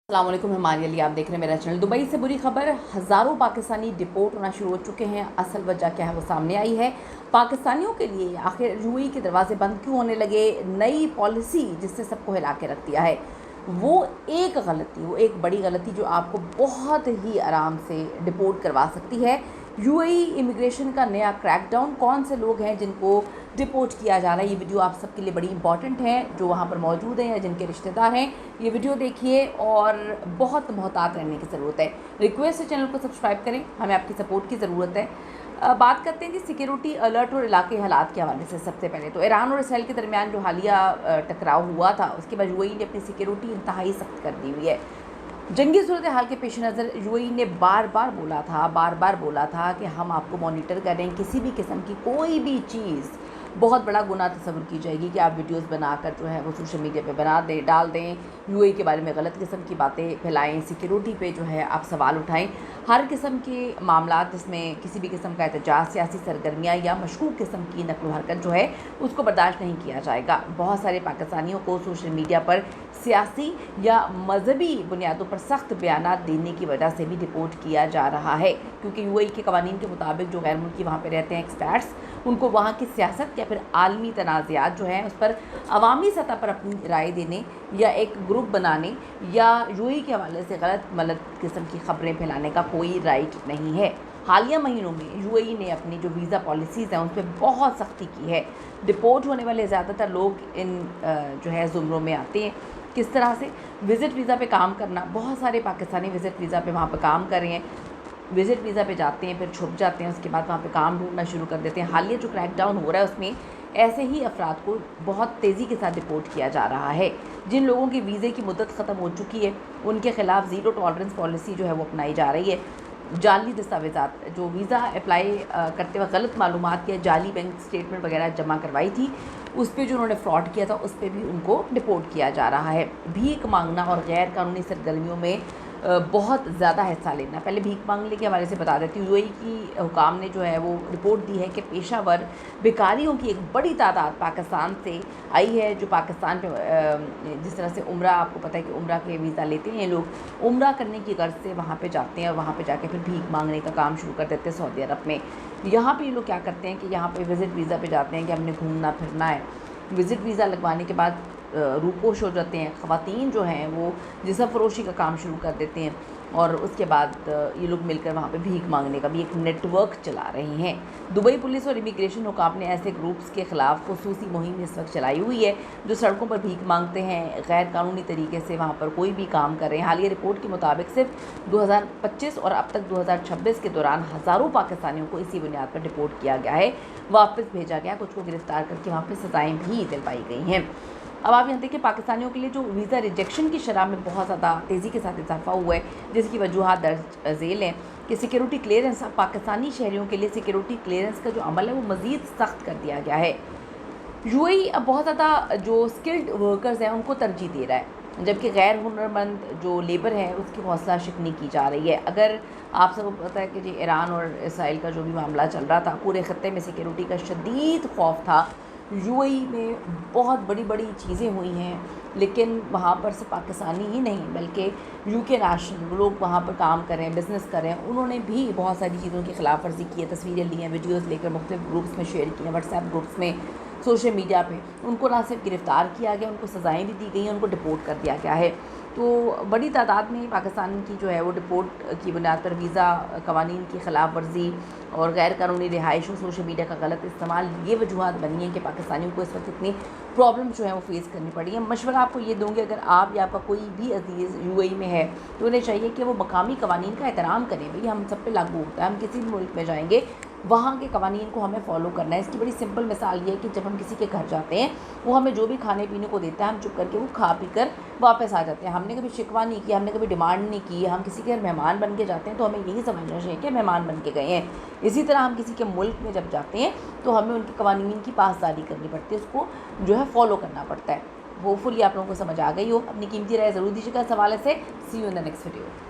अस्सलाम वालेकुम, हमारे लिए आप देख रहे हैं मेरा चैनल। दुबई से बुरी खबर, हज़ारों पाकिस्तानी डिपोर्ट होना शुरू हो चुके हैं। असल वजह क्या है वो सामने आई है। पाकिस्तानियों के लिए आखिर यूएई के दरवाजे बंद क्यों होने लगे? नई पॉलिसी जिसने सबको हिला के रख दिया है, वो एक बड़ी गलती जो आपको बहुत ही आराम से डिपोर्ट करवा सकती है। यूएई इमिग्रेशन का नया क्रैकडाउन, कौन से लोग हैं जिनको डिपोर्ट किया जा रहा है, ये वीडियो आप सबके लिए बड़ी इंपॉर्टेंट है जो वहाँ पर मौजूद हैं या जिनके रिश्तेदार हैं। ये वीडियो देखिए और बहुत मोहतात रहने की ज़रूरत है। रिक्वेस्ट है चैनल को सब्सक्राइब करें, हमें आपकी सपोर्ट की ज़रूरत है। बात करते हैं कि सिक्योरिटी अलर्ट और इलाके हालात के हवाले से। सबसे पहले तो ईरान और इसराइल के दरमियान जो हालिया टकराव हुआ था, उसके बाद यूएई ने अपनी सिक्योरिटी इंतहाई सख्त कर दी हुई है। जंगी सूरत हाल के पेश नज़र यूएई ने बार बार बोला था कि हम आपको मॉनिटर कर रहे हैं। किसी भी किस्म की कोई भी चीज़, बहुत बड़ा गुनाह तस्वुर की जाएगी कि आप वीडियोस बनाकर जो है वो सोशल मीडिया पे डाल दें, यूएई के बारे में गलत किस्म की बातें फैलाएं, सिक्योरिटी पे जो है आप सवाल उठाएं। हर किस्म के मामला जिसमें किसी भी किस्म का एहतजाज, सियासी सरगर्मियाँ या मशकूक किस्म की नकल हरकत जो है उसको बर्दाश्त नहीं किया जाएगा। बहुत सारे पाकिस्तानियों को सोशल मीडिया पर सियासी या मजहबी बुनियादों पर सख्त बयानात देने की वजह से भी डिपोर्ट किया जा रहा है, क्योंकि यूएई के कवानीन के मुताबिक जो गैर मुल्की वहाँ पर रहते हैं एक्सपर्ट्स, उनको वहाँ की सियासत या फिर आलमी तनाज़ात जो हैं उस पर अवामी सतह पर अपनी राय देने या एक ग्रुप बनाने या यूएई के हवाले से गलत किस्म की खबरें फैलाने का कोई राइट नहीं है। हालिया महीनों में यूएई ने अपनी जो वीज़ा पॉलिसीज़ हैं उन पर बहुत सख्ती की है। डिपोर्ट होने वाले ज़्यादातर लोग इन जो है ज़ुमरों में आते हैं। किस तरह से? विज़िट वीज़ा पे काम करना। बहुत सारे पाकिस्तानी विज़िट वीज़ा पे वहाँ पर काम कर रहे हैं, विज़िट वीज़ा पे जाते हैं, फिर छुप जाते हैं, उसके बाद वहाँ पे काम ढूंढना शुरू कर देते हैं। हालिया जो क्रैकडाउन हो रहा है उसमें ऐसे ही अफराद को बहुत तेज़ी के साथ डिपोर्ट किया जा रहा है। जिन लोगों की वीज़े की मुद्दत ख़त्म हो चुकी है उनके ख़िलाफ़ ज़ीरो टॉलरेंस पॉलिसी जो है वो अपनाई जा रही है। जाली दस्तावेज़ात, जो वीज़ा अप्लाई करते वक्त गलत मालूमात या जाली बैंक स्टेटमेंट वगैरह जमा करवाई थी, उस पर जो उन्होंने फ्रॉड किया था उस पर भी उनको डिपोर्ट किया जा रहा है। भीख मांगना और गैर कानूनी सरगर्मियों में बहुत ज़्यादा हिस्सा लेना। पहले भीख मांगने के हवाले से बता देती हूँ, यूएई की हुकाम ने जो है वो रिपोर्ट दी है कि पेशावर बेकारियों की एक बड़ी तादाद पाकिस्तान से आई है, जो पाकिस्तान पे जिस तरह से उम्रा, आपको पता है कि उम्रा के वीज़ा लेते हैं लोग, उम्रा करने की गर्ज से वहाँ पे जाते हैं और वहाँ पे जाके फिर भीख मांगने का काम शुरू कर देते हैं सऊदी अरब में। यहाँ पे ये लोग क्या करते हैं कि यहाँ पे विज़िट वीज़ा पे जाते हैं कि हमने घूमना फिरना है। विज़िट वीज़ा लगवाने के बाद रूपोश हो जाते हैं। ख़वातीन जो हैं वो जिस्म फरोशी का काम शुरू कर देते हैं और उसके बाद ये लोग मिलकर वहाँ पे भीख मांगने का भी एक नेटवर्क चला रहे हैं। दुबई पुलिस और इमिग्रेशन हुकाम ने ऐसे ग्रुप्स के ख़िलाफ़ खुसूसी मुहिम इस वक्त चलाई हुई है जो सड़कों पर भीख मांगते हैं, गैर कानूनी तरीके से वहाँ पर कोई भी काम कर रहे हैं। हालिया रिपोर्ट के मुताबिक सिर्फ 2025 और अब तक 2026 के दौरान हज़ारों पाकिस्तानियों को इसी बुनियाद पर डिपोर्ट किया गया है, वापस भेजा गया, कुछ को गिरफ़्तार करके वहाँ पर सज़ाएँ भी दिलवाई गई हैं। अब आप यहाँ देखिए, पाकिस्तानियों के लिए जो वीज़ा रिजेक्शन की शरह में बहुत ज़्यादा तेज़ी के साथ इजाफा हुआ है, जिसकी वजूहत दर्ज झेल हैं कि सिक्योरिटी क्लियरेंस, पाकिस्तानी शहरियों के लिए सिक्योरिटी क्लियरेंस का जो अमल है वो मज़ीद सख्त कर दिया गया है। यूएई अब बहुत ज़्यादा जो स्किल्ड वर्कर्स हैं उनको तरजीह दे रहा है, जबकि गैर हुनरमंद जो लेबर है उसकी हौसला शिकनी की जा रही है। अगर आप सबको पता है कि जी ईरान और इसराइल का जो भी मामला चल रहा था, पूरे ख़त्ते में सिक्योरिटी का शदीद खौफ था। यूएई में बहुत बड़ी बड़ी चीज़ें हुई हैं, लेकिन वहाँ पर सिर्फ पाकिस्तानी ही नहीं बल्कि यूके नेशनल लोग वहाँ पर काम कर रहे हैं, बिज़नेस कर रहे हैं, उन्होंने भी बहुत सारी चीज़ों की खिलाफ वर्जी की है, तस्वीरें ली हैं, वीडियोस लेकर मुख्तलिफ ग्रुप्स में शेयर की हैं, व्हाट्सएप ग्रुप्स में, सोशल मीडिया पे। उनको ना सिर्फ गिरफ़्तार किया गया, उनको सज़ाएँ भी दी गई हैं, उनको डिपोर्ट कर दिया गया है। तो बड़ी तादाद में पाकिस्तान की जो है वो डिपोर्ट की बुनियाद पर वीज़ा कवानीन की ख़िलाफ़ वर्जी और गैर कानूनी रिहाइश और सोशल मीडिया का गलत इस्तेमाल, ये वजूहत बनी है कि पाकिस्तानियों को इस वक्त इतनी प्रॉब्लम जो है वो फेस करनी पड़ी है। मशवरा आपको ये दूँगी, अगर आप या आपका कोई भी अजीज़ यूएई में है तो उन्हें चाहिए कि वो मकामी कवानीन का एहतराम करें। भई हम सब पे लागू होता है, हम किसी भी मुल्क में जाएंगे वहाँ के कवानीन को हमें फ़ॉलो करना है। इसकी बड़ी सिंपल मिसाल ये है कि जब हम किसी के घर जाते हैं वो हमें जो भी खाने पीने को देता है हम चुप करके वो खा पी कर वापस आ जाते हैं। हमने कभी शिकवा नहीं किया, हमने कभी डिमांड नहीं की। हम किसी के घर मेहमान बन के जाते हैं तो हमें यही समझना चाहिए कि मेहमान बन के गए हैं। इसी तरह हम किसी के मुल्क में जब जाते हैं तो हमें उनके कवानीन की पासदारी करनी पड़ती है, उसको जो है फ़ॉलो करना पड़ता है। होपफुली आप लोगों को समझ आ गई हो। अपनी कीमती राय ज़रूर दीजिएगा इस हवाले से। See you in the next video.